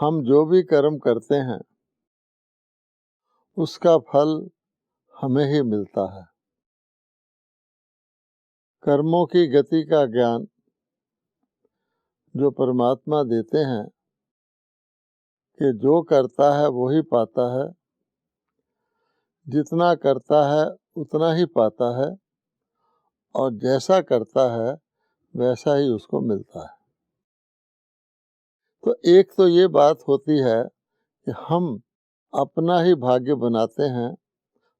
हम जो भी कर्म करते हैं उसका फल हमें ही मिलता है। कर्मों की गति का ज्ञान जो परमात्मा देते हैं कि जो करता है वो ही पाता है, जितना करता है उतना ही पाता है और जैसा करता है वैसा ही उसको मिलता है। तो एक तो ये बात होती है कि हम अपना ही भाग्य बनाते हैं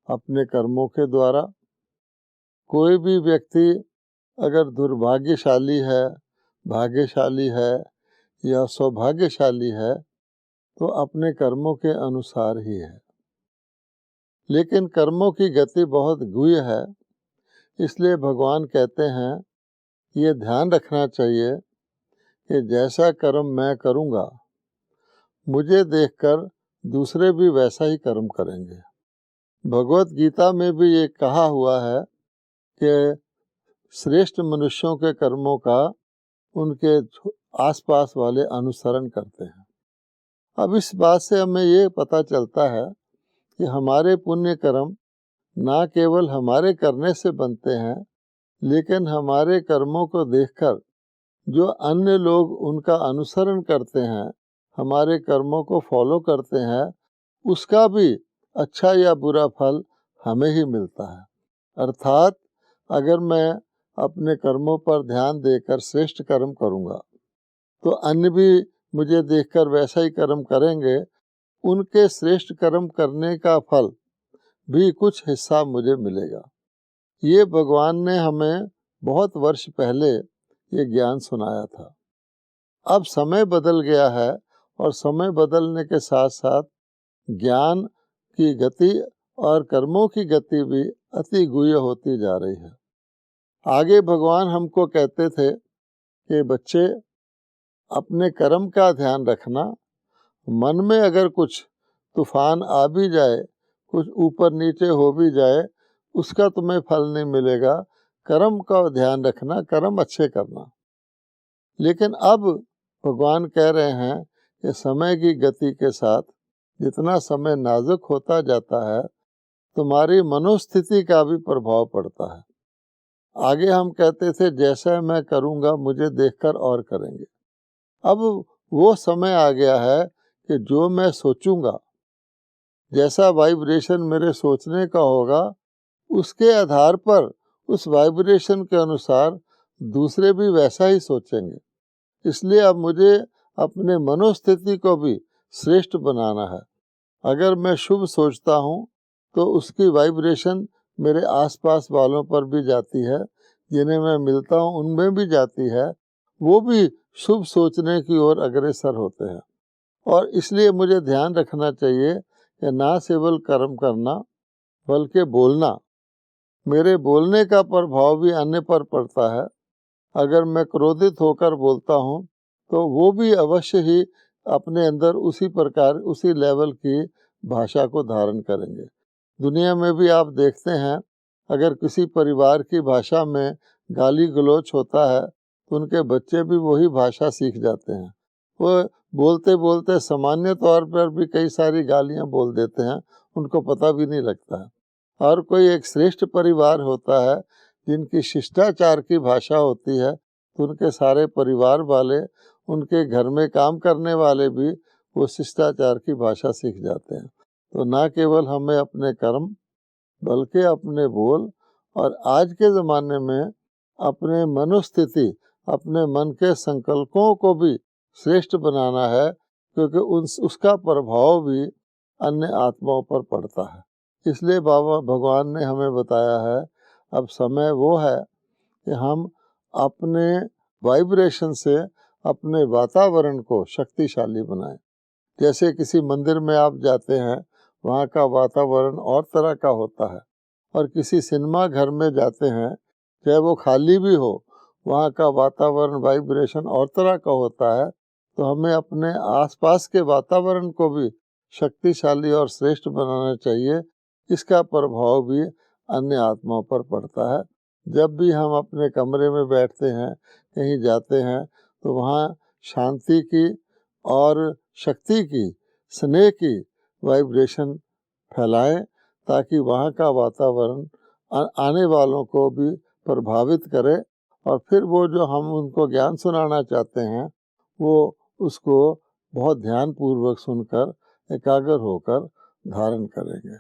अपने कर्मों के द्वारा। कोई भी व्यक्ति अगर दुर्भाग्यशाली है, भाग्यशाली है या सौभाग्यशाली है तो अपने कर्मों के अनुसार ही है। लेकिन कर्मों की गति बहुत गुह्य है, इसलिए भगवान कहते हैं ये ध्यान रखना चाहिए कि जैसा कर्म मैं करूँगा मुझे देखकर दूसरे भी वैसा ही कर्म करेंगे। भगवत गीता में भी ये कहा हुआ है कि श्रेष्ठ मनुष्यों के कर्मों का उनके आसपास वाले अनुसरण करते हैं। अब इस बात से हमें ये पता चलता है कि हमारे पुण्य कर्म ना केवल हमारे करने से बनते हैं, लेकिन हमारे कर्मों को देखकर जो अन्य लोग उनका अनुसरण करते हैं, हमारे कर्मों को फॉलो करते हैं, उसका भी अच्छा या बुरा फल हमें ही मिलता है। अर्थात अगर मैं अपने कर्मों पर ध्यान देकर श्रेष्ठ कर्म करूँगा तो अन्य भी मुझे देखकर वैसा ही कर्म करेंगे। उनके श्रेष्ठ कर्म करने का फल भी कुछ हिस्सा मुझे मिलेगा। ये भगवान ने हमें बहुत वर्ष पहले ये ज्ञान सुनाया था। अब समय बदल गया है और समय बदलने के साथ साथ ज्ञान की गति और कर्मों की गति भी अति गुह्य होती जा रही है। आगे भगवान हमको कहते थे कि बच्चे अपने कर्म का ध्यान रखना, मन में अगर कुछ तूफान आ भी जाए, कुछ ऊपर नीचे हो भी जाए, उसका तुम्हें फल नहीं मिलेगा। कर्म का ध्यान रखना, कर्म अच्छे करना। लेकिन अब भगवान कह रहे हैं कि समय की गति के साथ जितना समय नाजुक होता जाता है, तुम्हारी मनोस्थिति का भी प्रभाव पड़ता है। आगे हम कहते थे जैसा मैं करूँगा मुझे देखकर और करेंगे। अब वो समय आ गया है कि जो मैं सोचूंगा, जैसा वाइब्रेशन मेरे सोचने का होगा, उसके आधार पर उस वाइब्रेशन के अनुसार दूसरे भी वैसा ही सोचेंगे। इसलिए अब मुझे अपने मनोस्थिति को भी श्रेष्ठ बनाना है। अगर मैं शुभ सोचता हूँ तो उसकी वाइब्रेशन मेरे आसपास वालों पर भी जाती है, जिन्हें मैं मिलता हूँ उनमें भी जाती है, वो भी शुभ सोचने की ओर अग्रसर होते हैं। और इसलिए मुझे ध्यान रखना चाहिए कि ना केवल कर्म करना बल्कि बोलना, मेरे बोलने का प्रभाव भी अन्य पर पड़ता है। अगर मैं क्रोधित होकर बोलता हूँ तो वो भी अवश्य ही अपने अंदर उसी प्रकार उसी लेवल की भाषा को धारण करेंगे। दुनिया में भी आप देखते हैं, अगर किसी परिवार की भाषा में गाली गलौच होता है तो उनके बच्चे भी वही भाषा सीख जाते हैं। वो बोलते बोलते सामान्य तौर पर भी कई सारी गालियाँ बोल देते हैं, उनको पता भी नहीं लगता है। और कोई एक श्रेष्ठ परिवार होता है जिनकी शिष्टाचार की भाषा होती है, तो उनके सारे परिवार वाले, उनके घर में काम करने वाले भी वो शिष्टाचार की भाषा सीख जाते हैं। तो ना केवल हमें अपने कर्म बल्कि अपने बोल और आज के ज़माने में अपने मनोस्थिति, अपने मन के संकल्पों को भी श्रेष्ठ बनाना है, क्योंकि उसका प्रभाव भी अन्य आत्माओं पर पड़ता है। इसलिए बाबा भगवान ने हमें बताया है अब समय वो है कि हम अपने वाइब्रेशन से अपने वातावरण को शक्तिशाली बनाएं। जैसे किसी मंदिर में आप जाते हैं, वहाँ का वातावरण और तरह का होता है, और किसी सिनेमा घर में जाते हैं, चाहे वो खाली भी हो, वहाँ का वातावरण वाइब्रेशन और तरह का होता है। तो हमें अपने आसपास के वातावरण को भी शक्तिशाली और श्रेष्ठ बनाना चाहिए। इसका प्रभाव भी अन्य आत्माओं पर पड़ता है। जब भी हम अपने कमरे में बैठते हैं, कहीं जाते हैं, तो वहाँ शांति की और शक्ति की, स्नेह की वाइब्रेशन फैलाएं, ताकि वहाँ का वातावरण आने वालों को भी प्रभावित करे, और फिर वो जो हम उनको ज्ञान सुनाना चाहते हैं वो उसको बहुत ध्यानपूर्वक सुनकर एकाग्र होकर धारण करेंगे।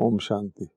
ओम शांति।